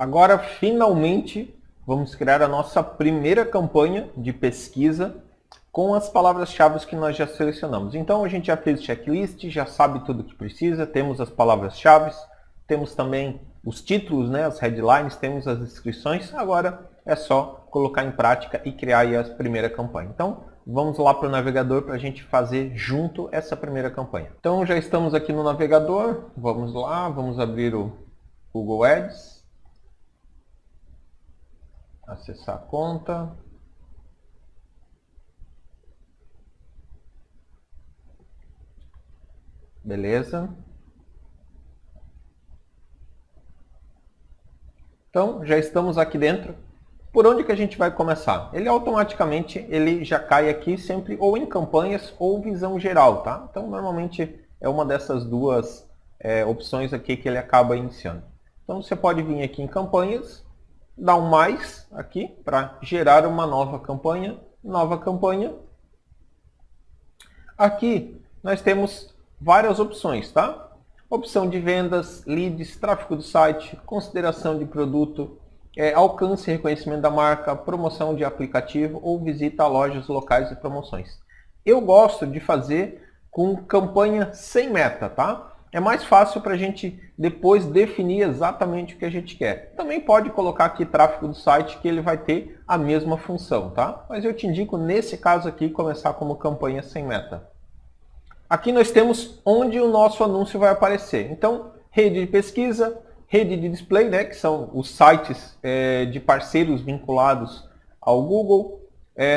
Agora, finalmente, vamos criar a nossa primeira campanha de pesquisa com as palavras-chave que nós já selecionamos. Então, a gente já fez o checklist, já sabe tudo o que precisa, temos as palavras-chave, temos também os títulos, né, as headlines, temos as descrições. Agora é só colocar em prática e criar aí a primeira campanha. Então, vamos lá para o navegador para a gente fazer junto essa primeira campanha. Então, já estamos aqui no navegador. Vamos lá, vamos abrir o Google Ads. Acessar a conta. Beleza. Então, já estamos aqui dentro. Por onde que a gente vai começar? Ele automaticamente já cai aqui sempre ou em campanhas ou visão geral, tá? Então, normalmente é uma dessas duas opções aqui que ele acaba iniciando. Então, você pode vir aqui em campanhas, dar um mais aqui para gerar uma nova campanha. Aqui nós temos várias opções, tá? Opção de vendas, leads, tráfego do site, consideração de produto, alcance e reconhecimento da marca, promoção de aplicativo ou visita a lojas locais e promoções. Eu gosto de fazer com campanha sem meta, tá? É mais fácil para a gente depois definir exatamente o que a gente quer. Também pode colocar aqui tráfego do site que ele vai ter a mesma função, tá? Mas eu te indico nesse caso aqui começar como campanha sem meta. Aqui nós temos onde o nosso anúncio vai aparecer. Então, rede de pesquisa, rede de display, né, que são os sites de parceiros vinculados ao Google,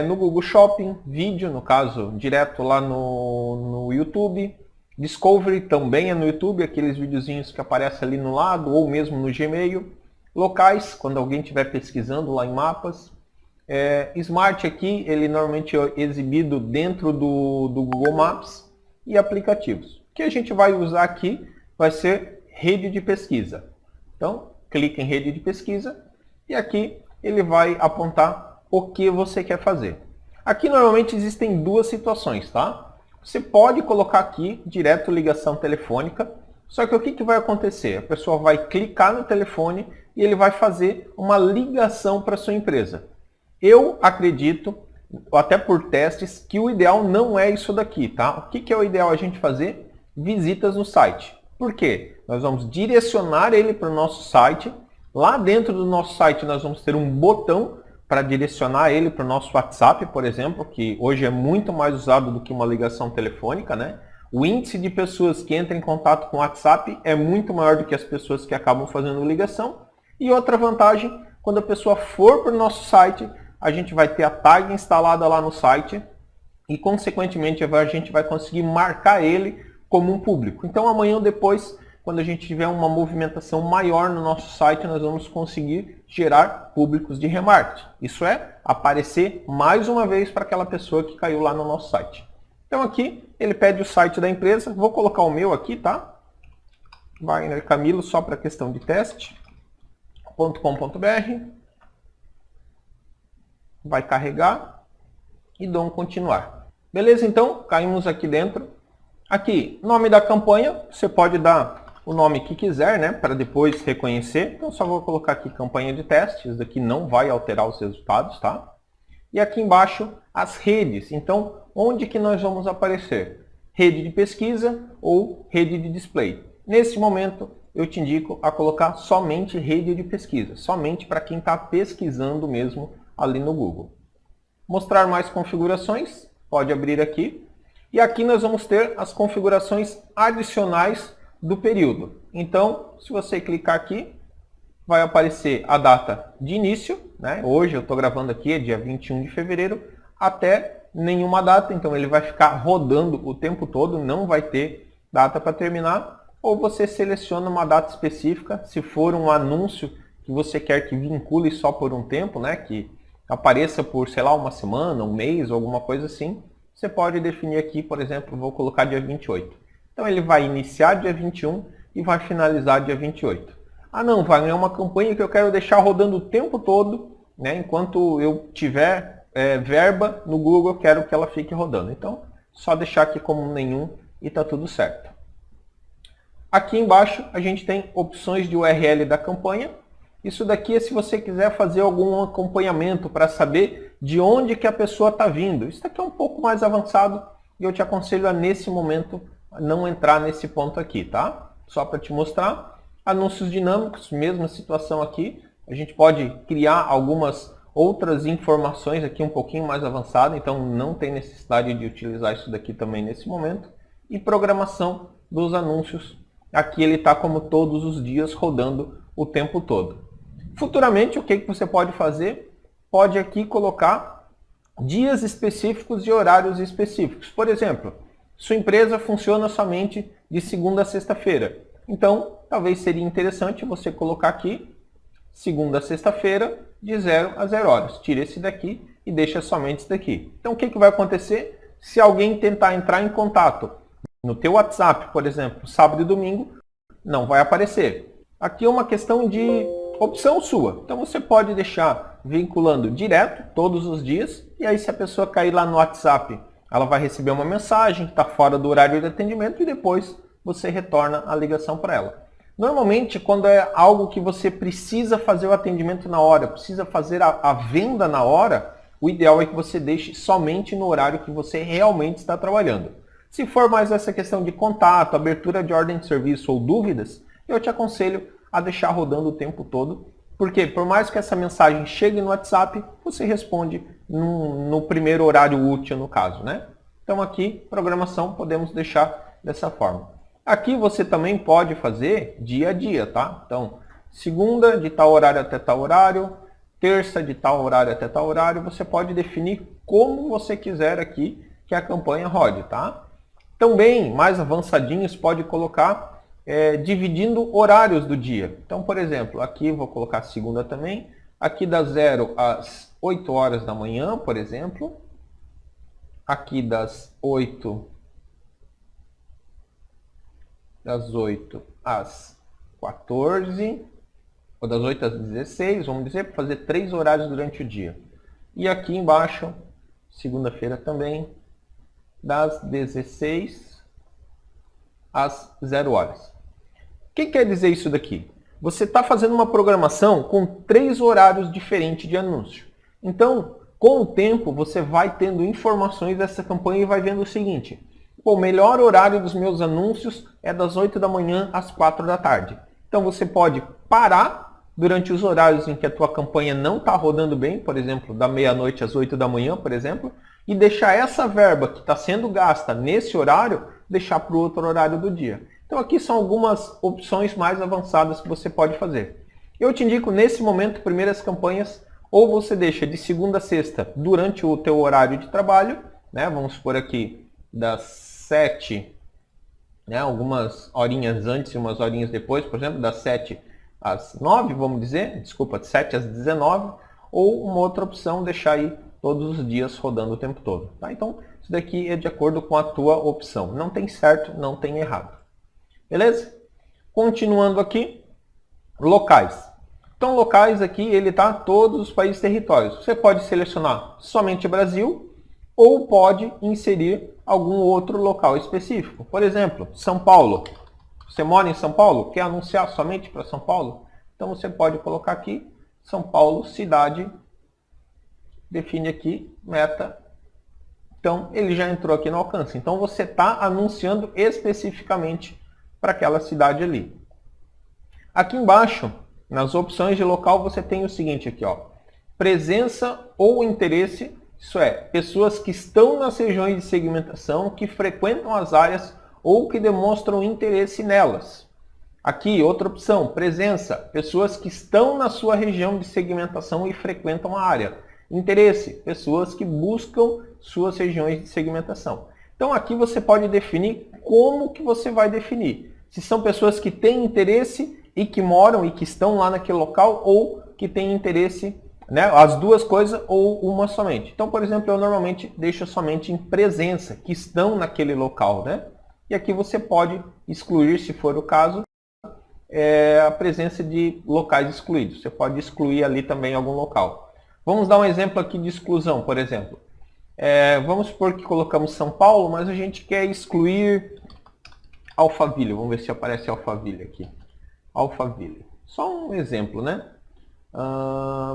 no Google Shopping, vídeo, no caso, direto lá no YouTube, Discovery também é no YouTube, aqueles videozinhos que aparecem ali no lado, ou mesmo no Gmail, locais, quando alguém estiver pesquisando lá em mapas, Smart aqui, ele normalmente é exibido dentro do Google Maps, e aplicativos. O que a gente vai usar aqui vai ser rede de pesquisa. Então, clica em rede de pesquisa e aqui ele vai apontar o que você quer fazer. Aqui normalmente existem duas situações, tá? Você pode colocar aqui direto ligação telefônica, só que o que vai acontecer? A pessoa vai clicar no telefone e ele vai fazer uma ligação para a sua empresa. Eu acredito, até por testes, que o ideal não é isso daqui, tá? O que é o ideal a gente fazer? Visitas no site. Por quê? Nós vamos direcionar ele para o nosso site. Lá dentro do nosso site nós vamos ter um botão para direcionar ele para o nosso WhatsApp, por exemplo, que hoje é muito mais usado do que uma ligação telefônica, né? O índice de pessoas que entram em contato com o WhatsApp é muito maior do que as pessoas que acabam fazendo ligação. E outra vantagem, quando a pessoa for para o nosso site, a gente vai ter a tag instalada lá no site e, consequentemente, a gente vai conseguir marcar ele como um público. Então, amanhã ou depois, quando a gente tiver uma movimentação maior no nosso site, nós vamos conseguir gerar públicos de remarketing. Isso é, aparecer mais uma vez para aquela pessoa que caiu lá no nosso site. Então, aqui, ele pede o site da empresa. Vou colocar o meu aqui, tá? Wagner Camilo, só para questão de teste. .com.br. Vai carregar e dou um continuar. Beleza? Então, caímos aqui dentro. Aqui, nome da campanha, você pode dar o nome que quiser, né, para depois reconhecer. Então, só vou colocar aqui campanha de teste. Isso daqui não vai alterar os resultados, tá? E aqui embaixo, as redes. Então, onde que nós vamos aparecer? Rede de pesquisa ou rede de display. Nesse momento, eu te indico a colocar somente rede de pesquisa. Somente para quem está pesquisando mesmo ali no Google. Mostrar mais configurações, pode abrir aqui. E aqui nós vamos ter as configurações adicionais do período. Então, se você clicar aqui, vai aparecer a data de início, né? Hoje eu estou gravando aqui, é dia 21 de fevereiro, até nenhuma data, então ele vai ficar rodando o tempo todo, não vai ter data para terminar. Ou você seleciona uma data específica, se for um anúncio que você quer que vincule só por um tempo, né? Que apareça por, sei lá, uma semana, um mês, ou alguma coisa assim, você pode definir aqui, por exemplo, vou colocar dia 28. Então ele vai iniciar dia 21 e vai finalizar dia 28. Ah não, Wagner, é uma campanha que eu quero deixar rodando o tempo todo, né? Enquanto eu tiver verba no Google, eu quero que ela fique rodando. Então, só deixar aqui como nenhum e está tudo certo. Aqui embaixo a gente tem opções de URL da campanha. Isso daqui é se você quiser fazer algum acompanhamento para saber de onde que a pessoa está vindo. Isso daqui é um pouco mais avançado e eu te aconselho a, nesse momento, não entrar nesse ponto aqui, tá? Só para te mostrar. Anúncios dinâmicos, mesma situação aqui. A gente pode criar algumas outras informações aqui um pouquinho mais avançadas, então não tem necessidade de utilizar isso daqui também nesse momento. E programação dos anúncios. Aqui ele está como todos os dias rodando o tempo todo. Futuramente, o que você pode fazer? Pode aqui colocar dias específicos e horários específicos. Por exemplo, sua empresa funciona somente de segunda a sexta-feira. Então, talvez seria interessante você colocar aqui segunda a sexta-feira de 0 a 0 horas. Tira esse daqui e deixa somente esse daqui. Então, o que vai acontecer? Se alguém tentar entrar em contato no teu WhatsApp, por exemplo, sábado e domingo, não vai aparecer. Aqui é uma questão de opção sua. Então você pode deixar vinculando direto todos os dias e aí se a pessoa cair lá no WhatsApp, ela vai receber uma mensagem que está fora do horário de atendimento e depois você retorna a ligação para ela. Normalmente, quando é algo que você precisa fazer o atendimento na hora, precisa fazer a venda na hora, o ideal é que você deixe somente no horário que você realmente está trabalhando. Se for mais essa questão de contato, abertura de ordem de serviço ou dúvidas, eu te aconselho a deixar rodando o tempo todo, porque por mais que essa mensagem chegue no WhatsApp, você responde no primeiro horário útil, no caso, né? Então aqui, programação, podemos deixar dessa forma. Aqui você também pode fazer dia a dia, tá? Então, segunda de tal horário até tal horário, terça de tal horário até tal horário, você pode definir como você quiser aqui que a campanha rode, tá? Também, mais avançadinhos, pode colocar dividindo horários do dia. Então, por exemplo, aqui vou colocar segunda também, aqui das 0 às 8 horas da manhã, por exemplo, aqui das 8 às 14, ou das 8 às 16, vamos dizer, para fazer 3 horários durante o dia. E aqui embaixo, segunda-feira também, das 16 às 0 horas. O que quer dizer isso daqui? Você está fazendo uma programação com 3 horários diferentes de anúncio. Então, com o tempo, você vai tendo informações dessa campanha e vai vendo o seguinte: o melhor horário dos meus anúncios é das 8 da manhã às 4 da tarde. Então, você pode parar durante os horários em que a tua campanha não está rodando bem, por exemplo, da meia-noite às 8 da manhã, por exemplo, e deixar essa verba que está sendo gasta nesse horário, deixar para o outro horário do dia. Então aqui são algumas opções mais avançadas que você pode fazer. Eu te indico nesse momento, primeiras campanhas, ou você deixa de segunda a sexta durante o teu horário de trabalho, né? Vamos supor aqui das 7, né? Algumas horinhas antes e umas horinhas depois, por exemplo, das 7 às 9, vamos dizer, desculpa, de 7 às 19, ou uma outra opção, deixar aí todos os dias rodando o tempo todo. Tá? Então, isso daqui é de acordo com a tua opção. Não tem certo, não tem errado. Beleza? Continuando aqui, locais. Então, locais aqui, ele está todos os países e territórios. Você pode selecionar somente Brasil ou pode inserir algum outro local específico. Por exemplo, São Paulo. Você mora em São Paulo? Quer anunciar somente para São Paulo? Então, você pode colocar aqui São Paulo, cidade, define aqui, meta. Então, ele já entrou aqui no alcance. Então, você está anunciando especificamente para aquela cidade ali. Aqui embaixo, nas opções de local, você tem o seguinte aqui, ó. Presença ou interesse, isso é, pessoas que estão nas regiões de segmentação, que frequentam as áreas ou que demonstram interesse nelas. Aqui, outra opção, presença, pessoas que estão na sua região de segmentação e frequentam a área. Interesse, pessoas que buscam suas regiões de segmentação. Então aqui você pode definir como que você vai definir. Se são pessoas que têm interesse e que moram e que estão lá naquele local ou que têm interesse, né, as duas coisas ou uma somente. Então, por exemplo, eu normalmente deixo somente em presença, que estão naquele local, né? E aqui você pode excluir, se for o caso, a presença de locais excluídos. Você pode excluir ali também algum local. Vamos dar um exemplo aqui de exclusão, por exemplo. Vamos supor que colocamos São Paulo, mas a gente quer excluir Alphaville. Vamos ver se aparece Alphaville aqui. Alphaville. Só um exemplo, né?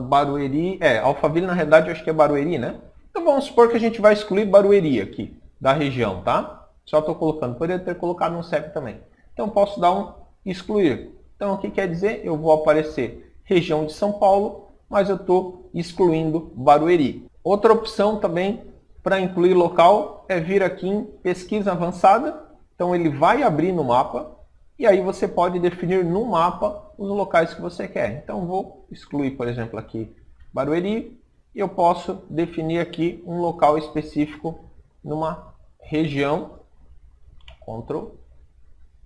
Barueri, Alphaville na realidade eu acho que é Barueri, né? Então vamos supor que a gente vai excluir Barueri aqui, da região, tá? Só estou colocando, poderia ter colocado no CEP também. Então posso dar um excluir. Então o que quer dizer? Eu vou aparecer região de São Paulo, mas eu estou excluindo Barueri. Outra opção também para incluir local é vir aqui em pesquisa avançada. Então ele vai abrir no mapa e aí você pode definir no mapa os locais que você quer. Então vou excluir, por exemplo, aqui Barueri e eu posso definir aqui um local específico numa região. Ctrl.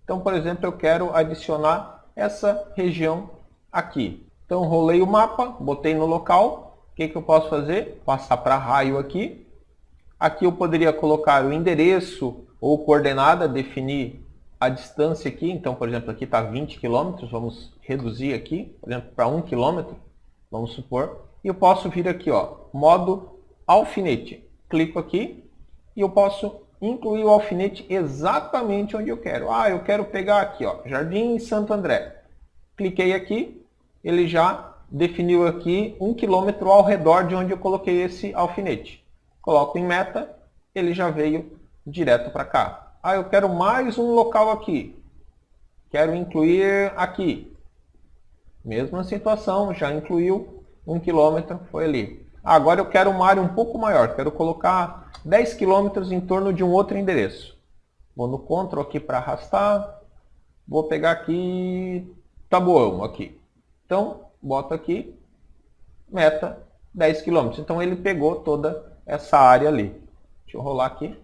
Então, por exemplo, eu quero adicionar essa região aqui. Então rolei o mapa, botei no local. O que eu posso fazer? Passar para raio aqui. Aqui eu poderia colocar o endereço ou coordenada, definir a distância aqui. Então, por exemplo, aqui está 20 km. Vamos reduzir aqui, por exemplo, para 1 km. Vamos supor. E eu posso vir aqui, ó, modo alfinete. Clico aqui e eu posso incluir o alfinete exatamente onde eu quero. Eu quero pegar aqui, ó, Jardim Santo André. Cliquei aqui, ele já definiu aqui 1 km ao redor de onde eu coloquei esse alfinete. Coloco em meta, ele já veio direto para cá. Eu quero mais um local aqui. Quero incluir aqui. Mesma situação, já incluiu 1 km, foi ali. Agora eu quero uma área um pouco maior. Quero colocar 10 km em torno de um outro endereço. Vou no Ctrl aqui para arrastar. Vou pegar aqui Taboão aqui. Então, boto aqui, meta 10 km. Então ele pegou toda essa área ali. Deixa eu rolar aqui.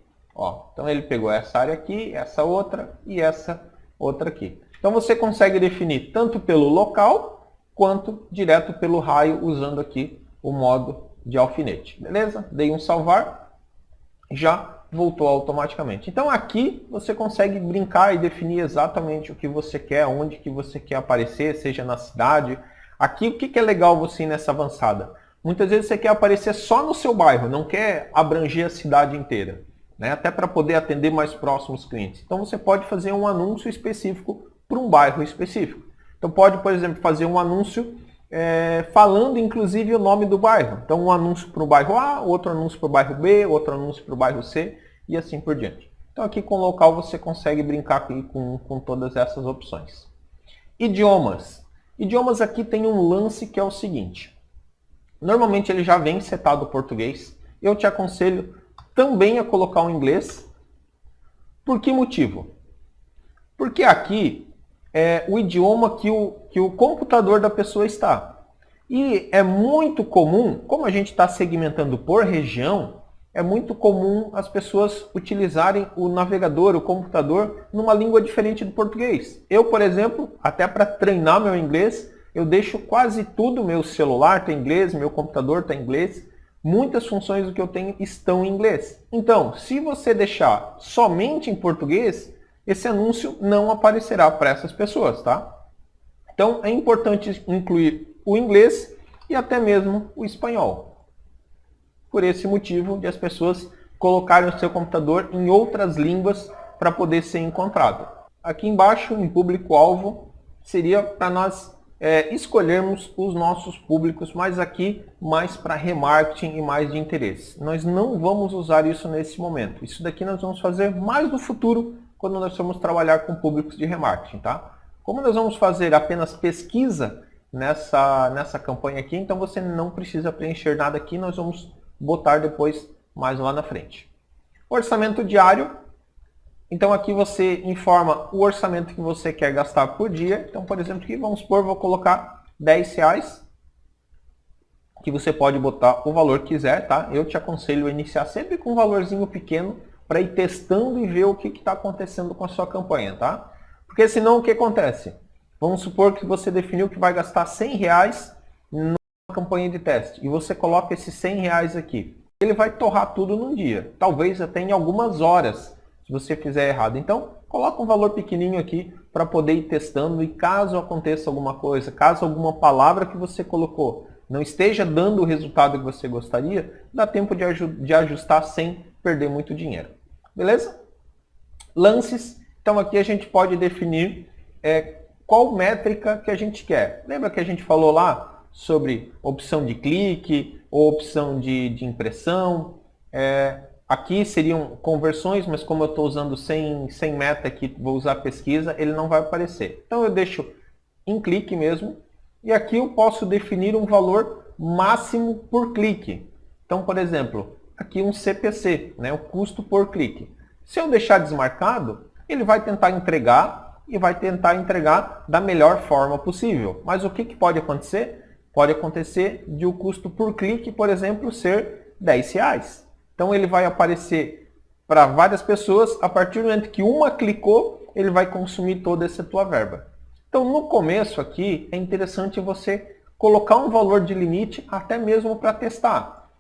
Então ele pegou essa área aqui, essa outra e essa outra aqui. Então você consegue definir tanto pelo local quanto direto pelo raio usando aqui o modo de alfinete. Beleza? Dei um salvar, já voltou automaticamente. Então aqui você consegue brincar e definir exatamente o que você quer, onde que você quer aparecer, seja na cidade. Aqui o que é legal você ir nessa avançada? Muitas vezes você quer aparecer só no seu bairro, não quer abranger a cidade inteira, né? Até para poder atender mais próximos clientes. Então você pode fazer um anúncio específico para um bairro específico. Então pode, por exemplo, fazer um anúncio falando inclusive o nome do bairro. Então um anúncio para o bairro A, outro anúncio para o bairro B, outro anúncio para o bairro C e assim por diante. Então aqui com o local você consegue brincar aqui com todas essas opções. Idiomas. Idiomas aqui tem um lance que é o seguinte. Normalmente ele já vem setado o português. Eu te aconselho também a colocar o inglês. Por que motivo? Porque aqui é o idioma que o computador da pessoa está. E é muito comum, como a gente está segmentando por região, é muito comum as pessoas utilizarem o navegador, o computador, numa língua diferente do português. Eu, por exemplo, até para treinar meu inglês, eu deixo quase tudo, meu celular está em inglês, meu computador está em inglês, muitas funções do que eu tenho estão em inglês. Então, se você deixar somente em português, esse anúncio não aparecerá para essas pessoas, tá? Então é importante incluir o inglês e até mesmo o espanhol. Por esse motivo de as pessoas colocarem o seu computador em outras línguas para poder ser encontrado. Aqui embaixo, em público-alvo, seria para nós escolhermos os nossos públicos, mas aqui mais para remarketing e mais de interesse. Nós não vamos usar isso nesse momento. Isso daqui nós vamos fazer mais no futuro, quando nós formos trabalhar com públicos de remarketing, tá? Como nós vamos fazer apenas pesquisa nessa campanha aqui, então você não precisa preencher nada aqui, nós vamos botar depois mais lá na frente. Orçamento diário. Então aqui você informa o orçamento que você quer gastar por dia. Então, por exemplo, aqui vamos supor, vou colocar R$10, que você pode botar o valor que quiser, tá? Eu te aconselho a iniciar sempre com um valorzinho pequeno para ir testando e ver o que está acontecendo com a sua campanha, tá? Porque senão o que acontece? Vamos supor que você definiu que vai gastar R$100 numa campanha de teste e você coloca esses R$100 aqui. Ele vai torrar tudo num dia, talvez até em algumas horas, se você fizer errado. Então, coloca um valor pequenininho aqui para poder ir testando e caso aconteça alguma coisa, caso alguma palavra que você colocou não esteja dando o resultado que você gostaria, dá tempo de ajustar sem perder muito dinheiro. Beleza? Lances. Então aqui a gente pode definir qual métrica que a gente quer. Lembra que a gente falou lá sobre opção de clique ou opção de impressão. Aqui seriam conversões, mas como eu estou usando sem meta aqui, vou usar pesquisa, ele não vai aparecer. Então eu deixo em clique mesmo, e aqui eu posso definir um valor máximo por clique. Então, por exemplo, aqui um CPC, né, o custo por clique. Se eu deixar desmarcado, ele vai tentar entregar e vai tentar entregar da melhor forma possível. Mas o que pode acontecer? Pode acontecer de o custo por clique, por exemplo, ser R$10. Então ele vai aparecer para várias pessoas, a partir do momento que uma clicou, ele vai consumir toda essa tua verba. Então no começo aqui é interessante você colocar um valor de limite até mesmo para testar.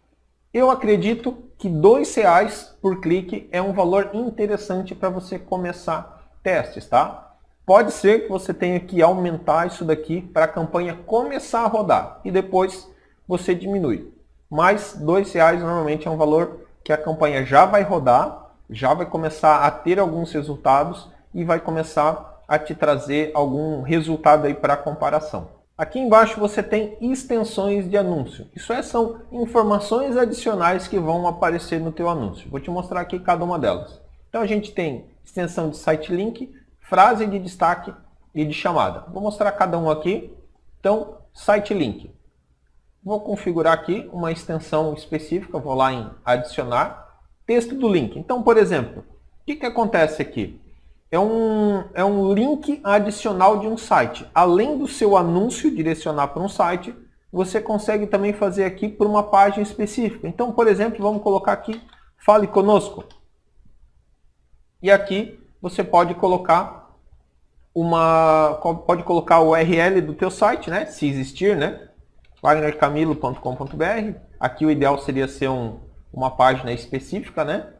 Eu acredito que R$2 por clique é um valor interessante para você começar testes, tá? Pode ser que você tenha que aumentar isso daqui para a campanha começar a rodar e depois você diminui. Mas R$2 normalmente é um valor que a campanha já vai rodar, já vai começar a ter alguns resultados e vai começar a te trazer algum resultado aí para comparação. Aqui embaixo você tem extensões de anúncio. Isso são informações adicionais que vão aparecer no teu anúncio. Vou te mostrar aqui cada uma delas. Então a gente tem extensão de site link, frase de destaque e de chamada. Vou mostrar cada um aqui. Então, site link. Vou configurar aqui uma extensão específica, vou lá em adicionar, texto do link. Então, por exemplo, o que acontece aqui? É um link adicional de um site. Além do seu anúncio direcionar para um site, você consegue também fazer aqui por uma página específica. Então, por exemplo, vamos colocar aqui, fale conosco. E aqui você pode colocar o URL do teu site, né? Se existir, né? wagnercamilo.com.br. Aqui o ideal seria ser uma página específica, né?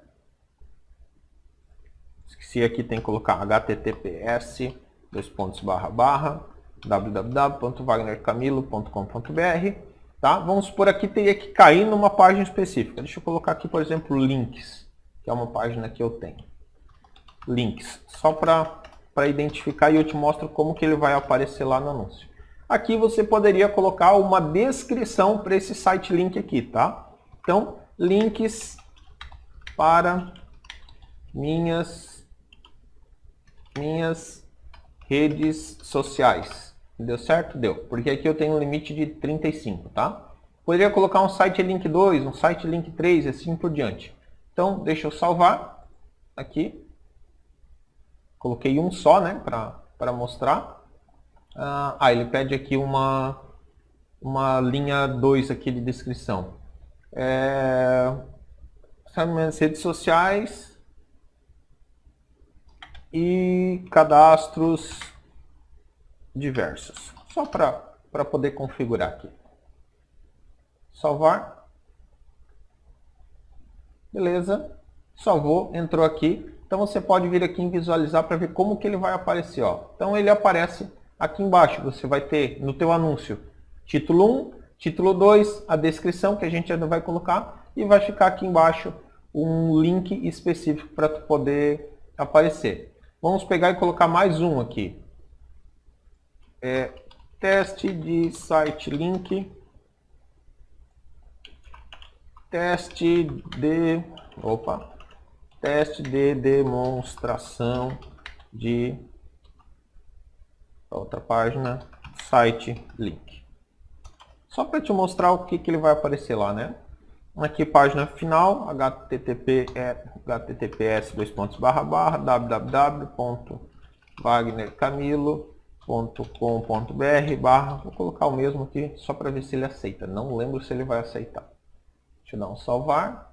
Esqueci aqui, tem que colocar https://www.wagnercamilo.com.br, tá? Vamos supor aqui teria que cair numa página específica. Deixa eu colocar aqui, por exemplo, links, que é uma página que eu tenho. Links, só para identificar, e eu te mostro como que ele vai aparecer lá no anúncio. Aqui você poderia colocar uma descrição para esse site link aqui, tá? Então, links para minhas redes sociais. Deu certo? Deu. Porque aqui eu tenho um limite de 35, tá? Poderia colocar um site link 2, um site link 3 e assim por diante. Então, deixa eu salvar aqui. Coloquei um só, né, para mostrar. Ele pede aqui uma linha 2 aqui de descrição. Minhas redes sociais e cadastros diversos. Só para poder configurar aqui. Salvar. Beleza. Salvou, entrou aqui. Então você pode vir aqui em visualizar para ver como que ele vai aparecer. Ó. Então ele aparece aqui embaixo. Você vai ter no teu anúncio título 1, título 2, a descrição que a gente ainda vai colocar e vai ficar aqui embaixo um link específico para tu poder aparecer. Vamos pegar e colocar mais um aqui. Teste de site link. Teste de demonstração de outra página, site link. Só para te mostrar o que ele vai aparecer lá, né? Aqui página final, https://www.wagnercamilo.com.br/, vou colocar o mesmo aqui só para ver se ele aceita. Não lembro se ele vai aceitar. Deixa eu dar um salvar.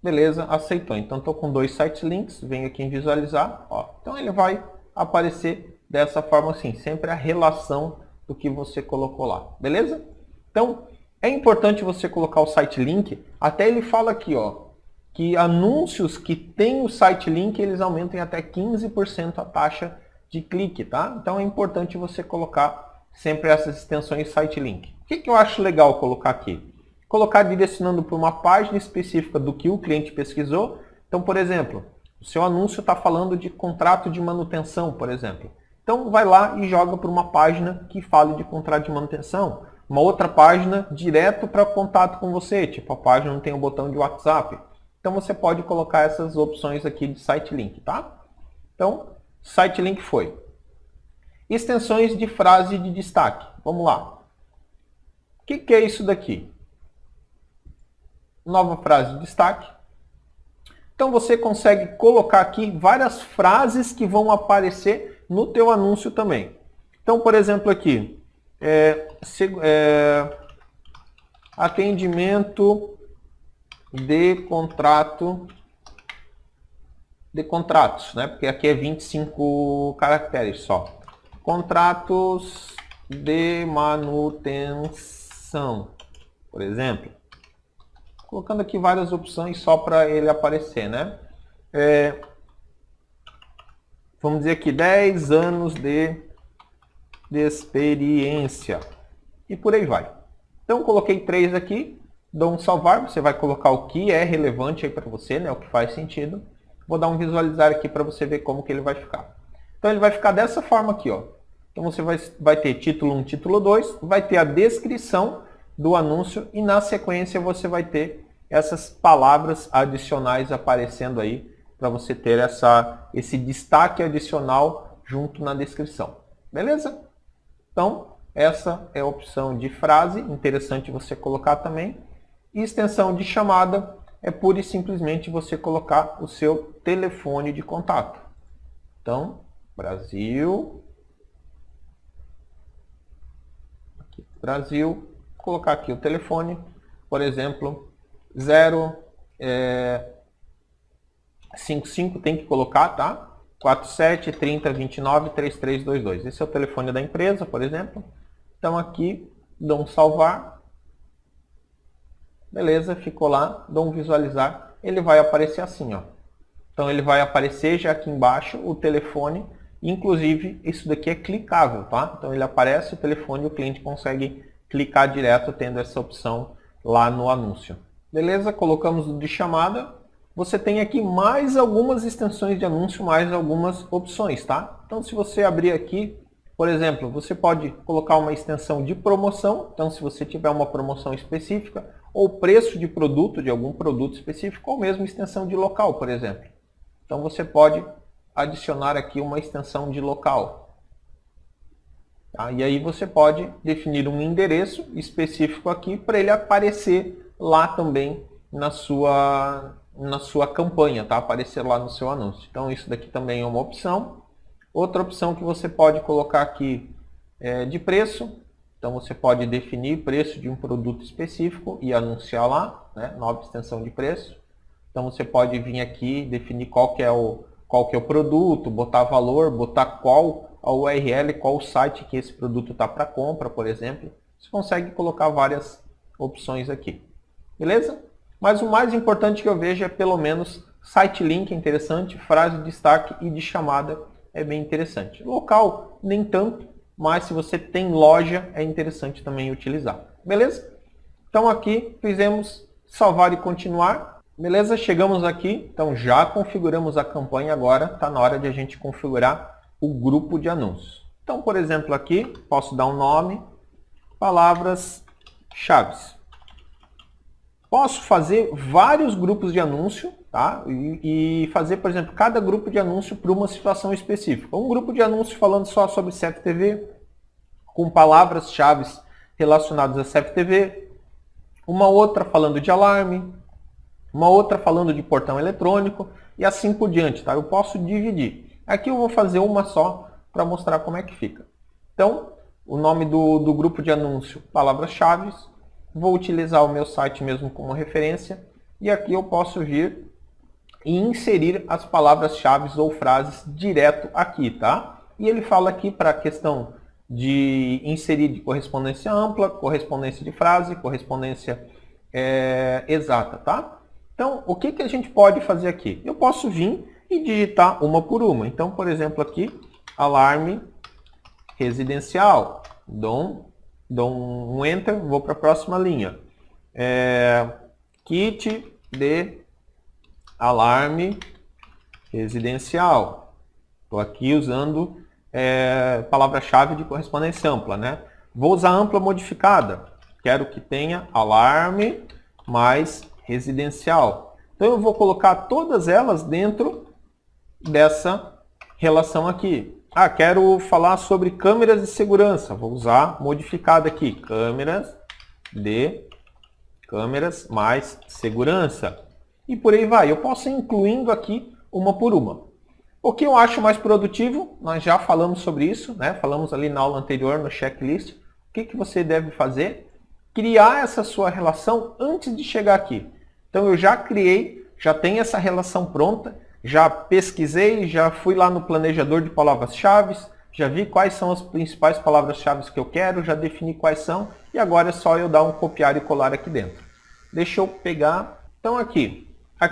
Beleza, aceitou. Então estou com 2 site links, venho aqui em visualizar. Ó. Então ele vai aparecer dessa forma assim, sempre a relação do que você colocou lá. Beleza? Então é importante você colocar o site link. Até ele fala aqui, ó, que anúncios que tem o site link, eles aumentam até 15% a taxa de clique, tá? Então é importante você colocar sempre essas extensões site link. O que eu acho legal colocar aqui? Colocar direcionando para uma página específica do que o cliente pesquisou. Então, por exemplo, o seu anúncio está falando de contrato de manutenção, por exemplo. Então vai lá e joga para uma página que fale de contrato de manutenção, uma outra página direto para contato com você, tipo a página não tem o botão de WhatsApp. Então você pode colocar essas opções aqui de site link, tá? Então, site link foi. Extensões de frase de destaque. Vamos lá. O que é isso daqui? Nova frase de destaque. Então você consegue colocar aqui várias frases que vão aparecer no teu anúncio também. Então, por exemplo, aqui, atendimento de contratos, né? Porque aqui é 25 caracteres só. Contratos de manutenção, por exemplo. Colocando aqui várias opções só para ele aparecer, né? Vamos dizer aqui 10 anos de experiência. E por aí vai. Então coloquei 3 aqui, dou um salvar, você vai colocar o que é relevante aí para você, né? O que faz sentido. Vou dar um visualizar aqui para você ver como que ele vai ficar. Então ele vai ficar dessa forma aqui, ó. Então você vai ter título 1, título 2, vai ter a descrição do anúncio e na sequência você vai ter essas palavras adicionais aparecendo aí para você ter esse destaque adicional junto na descrição. Beleza? Então, essa é a opção de frase, interessante você colocar também. E extensão de chamada é pura e simplesmente você colocar o seu telefone de contato. Então, Brasil, colocar aqui o telefone, por exemplo, 055 tem que colocar, tá? 47 30 29 3322. Esse é o telefone da empresa, por exemplo. Então aqui, dou um salvar. Beleza, ficou lá, dou um visualizar. Ele vai aparecer assim, ó. Então ele vai aparecer já aqui embaixo o telefone. Inclusive, isso daqui é clicável, tá? Então ele aparece o telefone e o cliente consegue clicar direto tendo essa opção lá no anúncio. Beleza? Colocamos o de chamada. Você tem aqui mais algumas extensões de anúncio, mais algumas opções, tá? Então se você abrir aqui, por exemplo, você pode colocar uma extensão de promoção. Então se você tiver uma promoção específica, ou preço de produto, de algum produto específico, ou mesmo extensão de local, por exemplo. Então você pode adicionar aqui uma extensão de local. Tá? E aí você pode definir um endereço específico aqui para ele aparecer lá também na sua campanha, tá? Aparecer lá no seu anúncio. Então isso daqui também é uma opção. Outra opção que você pode colocar aqui é de preço. Então você pode definir preço de um produto específico e anunciar lá, né? Nova extensão de preço. Então você pode vir aqui definir qual que é o produto, botar valor, botar qual a URL, qual o site que esse produto está para compra, por exemplo. Você consegue colocar várias opções aqui. Beleza? Mas o mais importante que eu vejo é pelo menos site link é interessante, frase de destaque e de chamada é bem interessante. Local, nem tanto, mas se você tem loja, é interessante também utilizar. Beleza? Então aqui fizemos salvar e continuar. Beleza? Chegamos aqui, então já configuramos a campanha, agora está na hora de a gente configurar o grupo de anúncios. Então, por exemplo, aqui posso dar um nome, palavras-chave. Posso fazer vários grupos de anúncio, tá? E fazer, por exemplo, cada grupo de anúncio para uma situação específica. Um grupo de anúncio falando só sobre CFTV, com palavras-chave relacionadas a CFTV. Uma outra falando de alarme. Uma outra falando de portão eletrônico. E assim por diante, tá? Eu posso dividir. Aqui eu vou fazer uma só para mostrar como é que fica. Então, o nome do grupo de anúncio, palavras-chave. Vou utilizar o meu site mesmo como referência e aqui eu posso vir e inserir as palavras-chave ou frases direto aqui, tá? E ele fala aqui para a questão de inserir de correspondência ampla, correspondência de frase, correspondência exata, tá? Então, o que a gente pode fazer aqui? Eu posso vir e digitar uma por uma. Então, por exemplo, aqui, alarme residencial, dou um Enter, vou para a próxima linha. Kit de alarme residencial. Estou aqui usando palavra-chave de correspondência ampla, né? Vou usar ampla modificada. Quero que tenha alarme mais residencial. Então eu vou colocar todas elas dentro dessa relação aqui. Ah, quero falar sobre câmeras de segurança. Vou usar modificada aqui. Câmeras mais segurança. E por aí vai. Eu posso ir incluindo aqui uma por uma. O que eu acho mais produtivo, nós já falamos sobre isso, né? Falamos ali na aula anterior, no checklist. O que você deve fazer? Criar essa sua relação antes de chegar aqui. Então eu já criei, já tenho essa relação pronta, já pesquisei, já fui lá no planejador de palavras-chave, já vi quais são as principais palavras-chave que eu quero, já defini quais são, e agora é só eu dar um copiar e colar aqui dentro. Deixa eu pegar, então aqui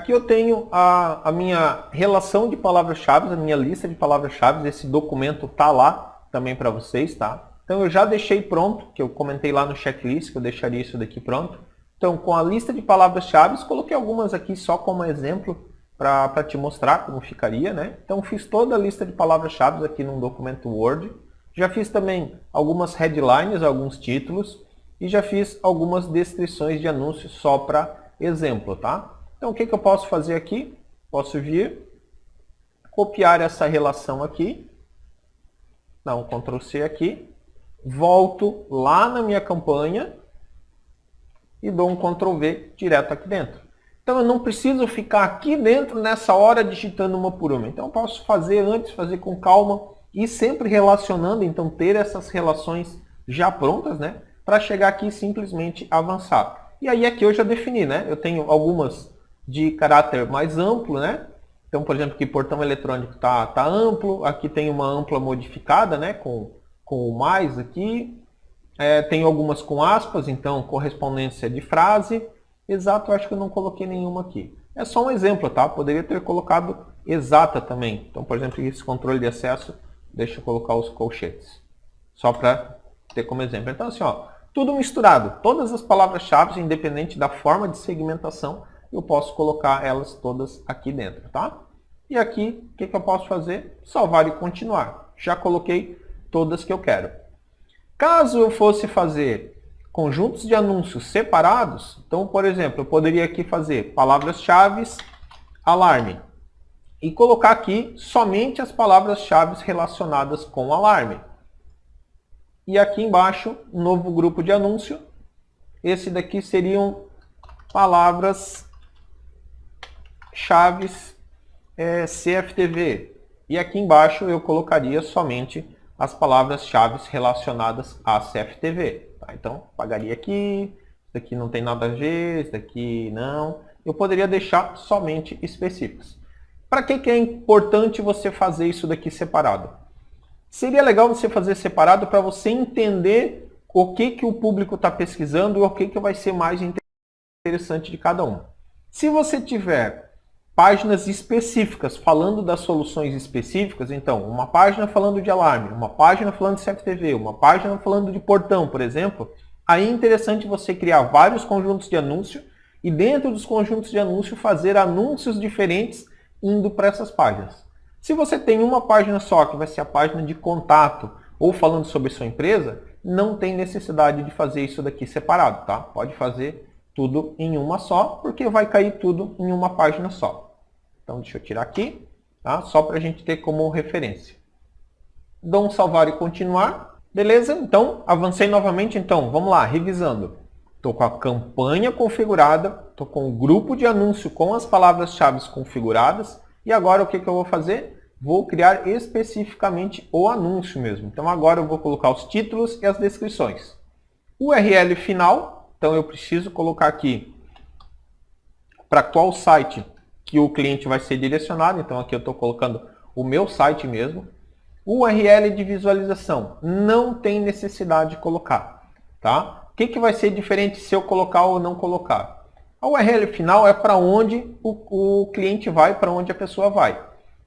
eu tenho a minha relação de palavras-chave, a minha lista de palavras-chave, esse documento está lá também para vocês, tá? Então eu já deixei pronto, que eu comentei lá no checklist, que eu deixaria isso daqui pronto. Então com a lista de palavras-chave, coloquei algumas aqui só como exemplo para te mostrar como ficaria, né? Então fiz toda a lista de palavras-chave aqui num documento Word. Já fiz também algumas headlines, alguns títulos, e já fiz algumas descrições de anúncios só para exemplo, tá? Então o que eu posso fazer aqui? Posso vir, copiar essa relação aqui, dar um Ctrl C aqui, volto lá na minha campanha e dou um Ctrl V direto aqui dentro. Então eu não preciso ficar aqui dentro nessa hora digitando uma por uma. Então eu posso fazer antes, fazer com calma e sempre relacionando, então ter essas relações já prontas, né? Para chegar aqui e simplesmente avançar. E aí aqui eu já defini, né? Eu tenho algumas de caráter mais amplo, né? Então, por exemplo, aqui portão eletrônico tá amplo, aqui tem uma ampla modificada, né? Com o mais aqui. Tenho algumas com aspas, então correspondência de frase. Exato, eu acho que eu não coloquei nenhuma aqui. É só um exemplo, tá? Poderia ter colocado exata também. Então, por exemplo, esse controle de acesso, deixa eu colocar os colchetes. Só para ter como exemplo. Então, assim, ó, tudo misturado. Todas as palavras-chave, independente da forma de segmentação, eu posso colocar elas todas aqui dentro, tá? E aqui, o que eu posso fazer? Salvar e continuar. Já coloquei todas que eu quero. Caso eu fosse fazer conjuntos de anúncios separados, então, por exemplo, eu poderia aqui fazer palavras-chave, alarme, e colocar aqui somente as palavras-chave relacionadas com alarme. E aqui embaixo, um novo grupo de anúncio. Esse daqui seriam palavras-chave CFTV. E aqui embaixo eu colocaria somente as palavras-chave relacionadas a CFTV. Tá? Então, apagaria aqui, isso daqui não tem nada a ver, isso daqui não. Eu poderia deixar somente específicos. Para que é importante você fazer isso daqui separado? Seria legal você fazer separado para você entender o que o público está pesquisando e o que vai ser mais interessante de cada um. Se você tiver páginas específicas falando das soluções específicas, então uma página falando de alarme, uma página falando de CFTV, uma página falando de portão, por exemplo, aí é interessante você criar vários conjuntos de anúncio e dentro dos conjuntos de anúncio fazer anúncios diferentes indo para essas páginas. Se você tem uma página só, que vai ser a página de contato, ou falando sobre sua empresa, não tem necessidade de fazer isso daqui separado, tá? Pode fazer tudo em uma só, porque vai cair tudo em uma página só. Então, deixa eu tirar aqui, tá? Só para a gente ter como referência. Dou um salvar e continuar. Beleza? Então, avancei novamente. Então, vamos lá, revisando. Estou com a campanha configurada, estou com o grupo de anúncio com as palavras-chave configuradas. E agora o que eu vou fazer? Vou criar especificamente o anúncio mesmo. Então agora eu vou colocar os títulos e as descrições. URL final, então eu preciso colocar aqui para qual site que o cliente vai ser direcionado. Então aqui eu estou colocando o meu site mesmo. URL de visualização, não tem necessidade de colocar. Tá? O que vai ser diferente se eu colocar ou não colocar? A URL final é para onde o cliente vai, para onde a pessoa vai.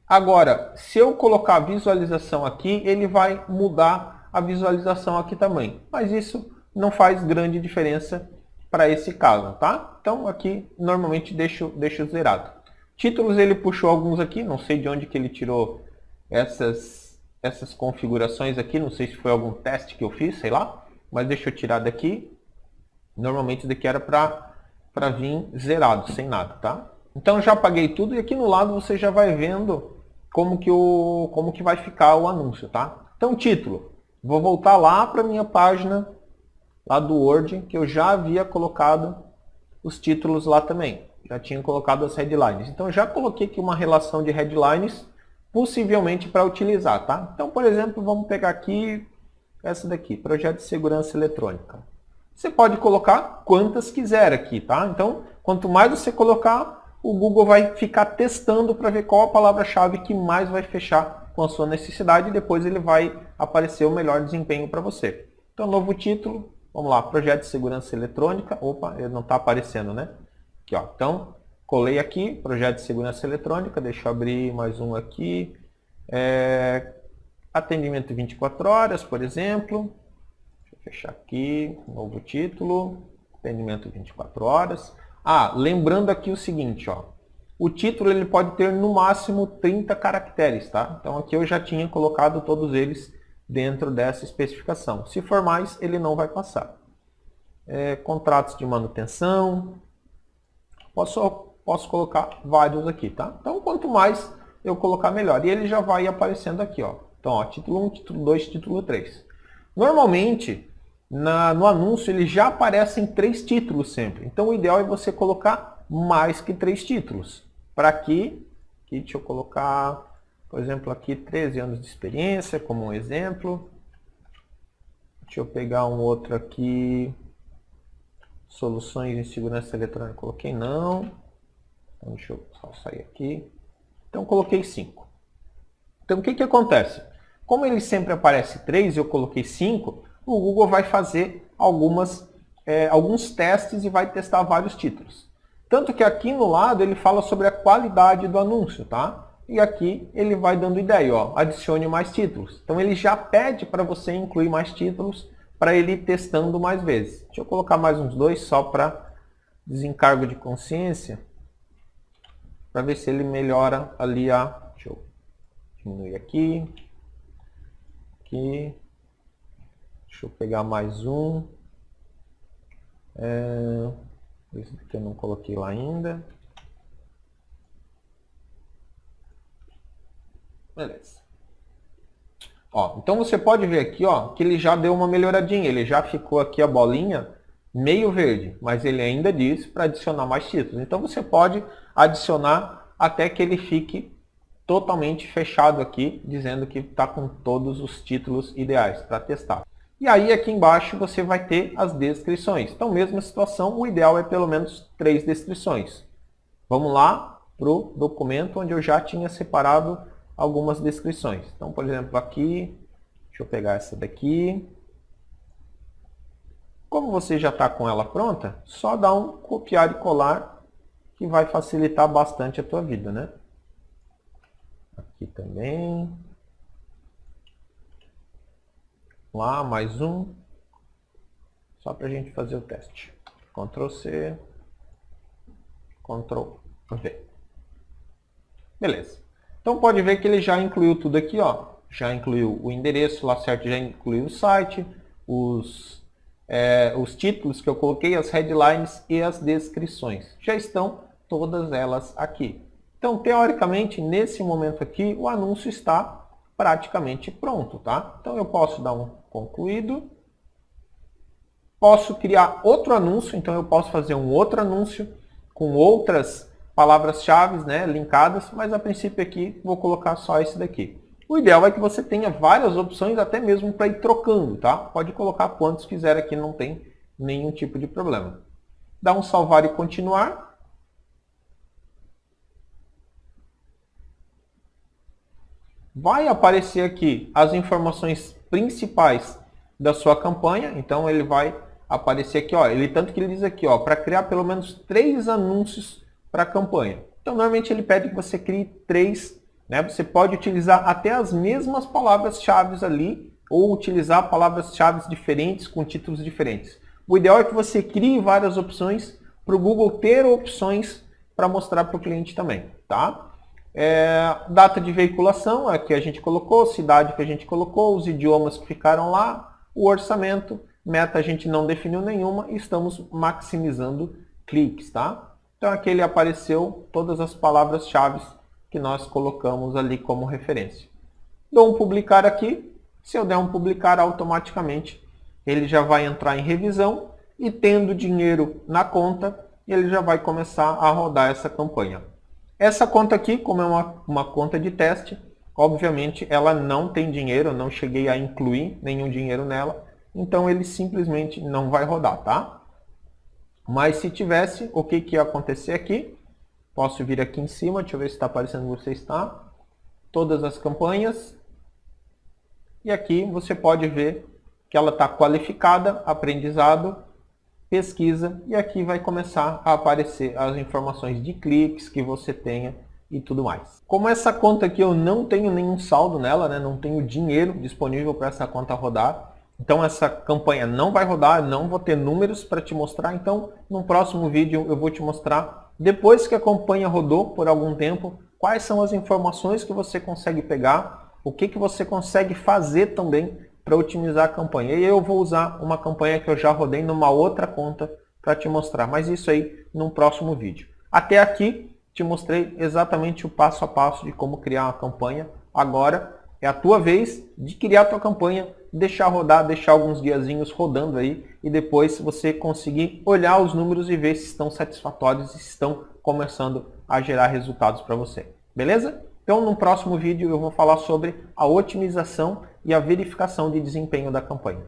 Agora, se eu colocar a visualização aqui, ele vai mudar a visualização aqui também. Mas isso não faz grande diferença para esse caso, tá? Então aqui normalmente deixo zerado. Títulos ele puxou alguns aqui, não sei de onde que ele tirou essas essas configurações aqui, não sei se foi algum teste que eu fiz, sei lá, mas deixa eu tirar daqui. Normalmente isso daqui era para vir zerado, sem nada, tá? Então já apaguei tudo e aqui no lado você já vai vendo como que vai ficar o anúncio, tá? Então título, vou voltar lá para minha página lá do Word, que eu já havia colocado os títulos lá também. Já tinha colocado as headlines. Então já coloquei aqui uma relação de headlines, possivelmente para utilizar, tá? Então, por exemplo, vamos pegar aqui essa daqui, projeto de segurança eletrônica. Você pode colocar quantas quiser aqui, tá? Então, quanto mais você colocar, o Google vai ficar testando para ver qual a palavra-chave que mais vai fechar com a sua necessidade e depois ele vai aparecer o melhor desempenho para você. Então, novo título, vamos lá, projeto de segurança eletrônica. Opa, ele não está aparecendo, né? Aqui, ó. Então, colei aqui, projeto de segurança eletrônica, deixa eu abrir mais um aqui. Atendimento 24 horas, por exemplo. Deixa eu fechar aqui, novo título, atendimento 24 horas. Lembrando aqui o seguinte, ó. O título ele pode ter no máximo 30 caracteres, tá? Então aqui eu já tinha colocado todos eles dentro dessa especificação. Se for mais, ele não vai passar. Contratos de manutenção. Posso colocar vários aqui, tá? Então quanto mais eu colocar, melhor. E ele já vai aparecendo aqui, ó. Então, ó, título 1, título 2, título 3. Normalmente, no anúncio, ele já aparecem 3 títulos sempre. Então, o ideal é você colocar mais que 3 títulos. Para aqui, deixa eu colocar, por exemplo, aqui 13 anos de experiência, como um exemplo. Deixa eu pegar um outro aqui, soluções em segurança eletrônica, coloquei não. Então, deixa eu só sair aqui. Então, coloquei 5. Então, o que acontece? Como ele sempre aparece 3 e eu coloquei 5, o Google vai fazer alguns testes e vai testar vários títulos. Tanto que aqui no lado ele fala sobre a qualidade do anúncio, tá? E aqui ele vai dando ideia, ó, adicione mais títulos. Então ele já pede para você incluir mais títulos para ele ir testando mais vezes. Deixa eu colocar mais uns 2 só para desencargo de consciência, para ver se ele melhora ali Deixa eu diminuir aqui. Deixa eu pegar mais um. Esse aqui eu não coloquei lá ainda. Beleza. Ó, então você pode ver aqui, ó, que ele já deu uma melhoradinha. Ele já ficou aqui a bolinha meio verde, mas ele ainda diz para adicionar mais títulos. Então você pode adicionar até que ele fique totalmente fechado aqui, dizendo que está com todos os títulos ideais para testar. E aí aqui embaixo você vai ter as descrições. Então, mesma situação, o ideal é pelo menos 3 descrições. Vamos lá para o documento onde eu já tinha separado algumas descrições. Então, por exemplo, aqui, deixa eu pegar essa daqui. Como você já está com ela pronta, só dá um copiar e colar que vai facilitar bastante a tua vida, né? Aqui também. Lá, mais um. Só para a gente fazer o teste. Ctrl C. Ctrl V. Beleza. Então pode ver que ele já incluiu tudo aqui, ó. Já incluiu o endereço lá certo, já incluiu o site, os títulos que eu coloquei, as headlines e as descrições. Já estão todas elas aqui. Então, teoricamente, nesse momento aqui, o anúncio está praticamente pronto, tá? Então, eu posso dar um concluído. Posso criar outro anúncio, então eu posso fazer um outro anúncio com outras palavras-chave, né, linkadas, mas a princípio aqui vou colocar só esse daqui. O ideal é que você tenha várias opções, até mesmo para ir trocando, tá? Pode colocar quantos quiser aqui, não tem nenhum tipo de problema. Dá um salvar e continuar. Vai aparecer aqui as informações principais da sua campanha. Então ele vai aparecer aqui, ó, tanto que ele diz aqui, ó, para criar pelo menos 3 anúncios para a campanha. Então normalmente ele pede que você crie 3, né? Você pode utilizar até as mesmas palavras-chave ali ou utilizar palavras-chave diferentes com títulos diferentes. O ideal é que você crie várias opções para o Google ter opções para mostrar para o cliente também, tá? Data de veiculação, a que a gente colocou, cidade que a gente colocou, os idiomas que ficaram lá, o orçamento, meta a gente não definiu nenhuma e estamos maximizando cliques, tá? Então aqui ele apareceu todas as palavras-chave que nós colocamos ali como referência. Dou um publicar aqui, se eu der um publicar automaticamente, ele já vai entrar em revisão e tendo dinheiro na conta, ele já vai começar a rodar essa campanha. Essa conta aqui, como é uma conta de teste, obviamente ela não tem dinheiro, eu não cheguei a incluir nenhum dinheiro nela, então ele simplesmente não vai rodar, tá? Mas se tivesse, o que ia acontecer aqui? Posso vir aqui em cima, deixa eu ver se está aparecendo para vocês, tá? Todas as campanhas. E aqui você pode ver que ela está qualificada, aprendizado, pesquisa, e aqui vai começar a aparecer as informações de cliques que você tenha e tudo mais. Como essa conta aqui eu não tenho nenhum saldo nela, né? Não tenho dinheiro disponível para essa conta rodar, então essa campanha não vai rodar, não vou ter números para te mostrar, então no próximo vídeo eu vou te mostrar, depois que a campanha rodou por algum tempo, quais são as informações que você consegue pegar, o que você consegue fazer também para otimizar a campanha. E eu vou usar uma campanha que eu já rodei numa outra conta para te mostrar, mas isso aí num próximo vídeo. Até aqui te mostrei exatamente o passo a passo de como criar uma campanha. Agora é a tua vez de criar a tua campanha, deixar rodar, deixar alguns diazinhos rodando aí e depois você conseguir olhar os números e ver se estão satisfatórios e se estão começando a gerar resultados para você. Beleza? Então, no próximo vídeo eu vou falar sobre a otimização e a verificação de desempenho da campanha.